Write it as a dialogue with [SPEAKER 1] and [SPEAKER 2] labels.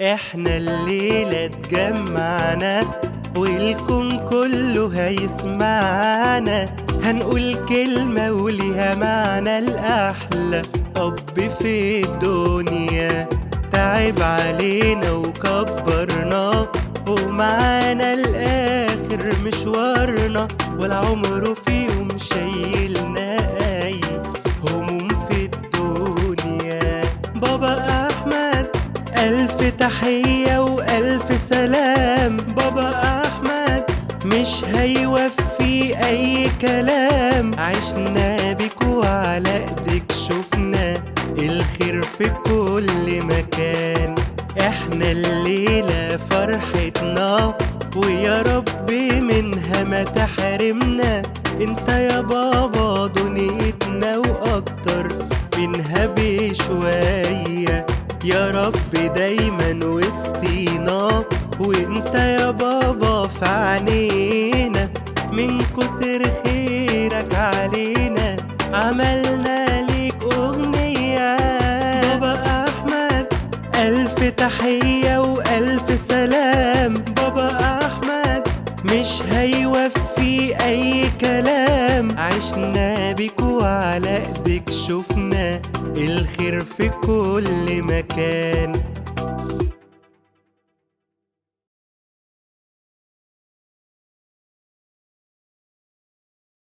[SPEAKER 1] احنا الليلة اتجمعنا والكون كله هيسمعنا، هنقول كلمة وليها معنى الأحلى أب في الدنيا. تعب علينا وكبرنا ومعانا الآخر مشوارنا، ولا عمره في يوم شايلنا أي هموم في الدنيا. بابا أحمد ألف تحية وألف سلام، بابا أحمد مش هيوفي أي كلام، عشنا بيك وعلى ايدك شفنا الخير في كل مكان. احنا الليلة فرحتنا ويا رب منها ما تحرمنا، انت يا بابا دنيتنا واكتر منها بشوية، يا رب دايما وسطينا وانت يا بابا في عينينا، من كتر خيرك علينا عملنا ليك اغنية. بابا احمد الف تحية والف سلام، بابا احمد مش هيوفي اي كلام، عشنا بيك وعلى ايدك شفنا الخير في كل مكان.